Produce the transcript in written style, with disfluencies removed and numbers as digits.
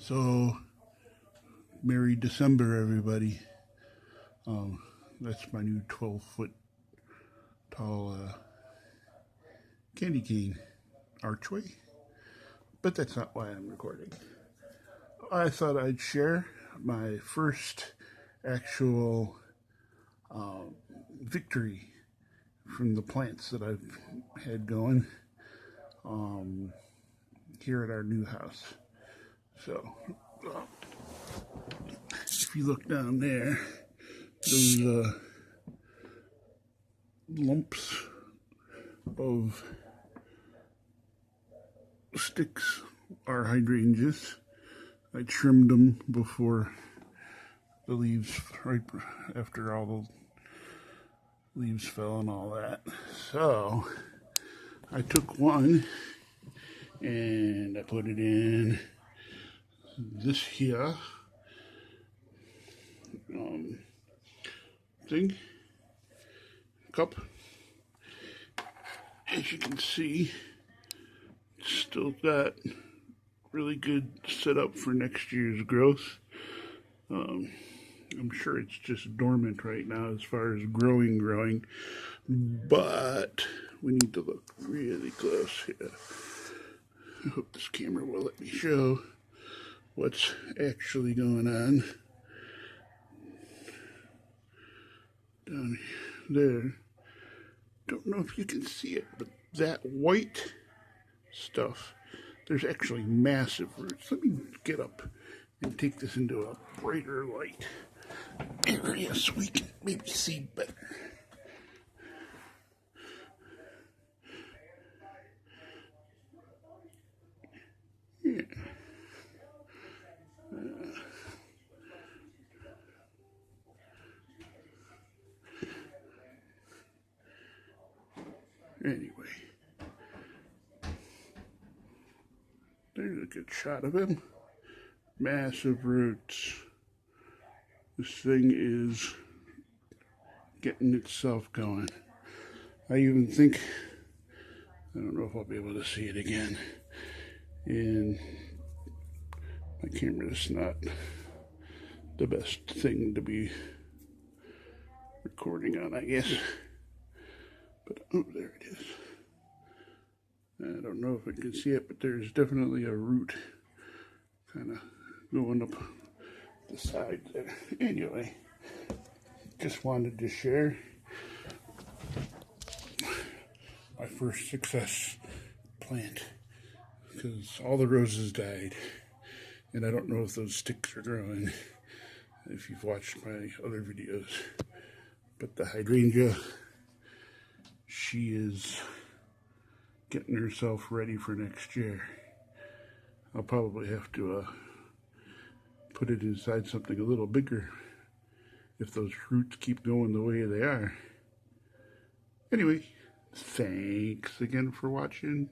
So, Merry December, everybody. That's my new 12-foot tall candy cane archway. But that's not why I'm recording. I thought I'd share my first actual victory from the plants that I've had going here at our new house. So, if you look down there, those lumps of sticks are hydrangeas. I trimmed them before the leaves, right after all the leaves fell and all that. So, I took one and I put it in this here cup. As you can see, it's still got really good setup for next year's growth. I'm sure it's just dormant right now as far as growing, but we need to look really close here. I hope this camera will let me show what's actually going on. Down there, don't know if you can see it, but that white stuff, there's actually massive roots. Let me get up and take this into a brighter light area so we can maybe see better. Yeah. Anyway, there's a good shot of him. Massive roots. This thing is getting itself going. I even think, I don't know if I'll be able to see it again. And my camera's not the best thing to be recording on, I guess. But, oh, there it is. I don't know if I can see it, but there's definitely a root kind of going up the side there. Anyway, just wanted to share my first success plant, because all the roses died, and I don't know if those sticks are growing, if you've watched my other videos. But the hydrangea, she is getting herself ready for next year. I'll probably have to put it inside something a little bigger if those roots keep going the way they are. Anyway, thanks again for watching.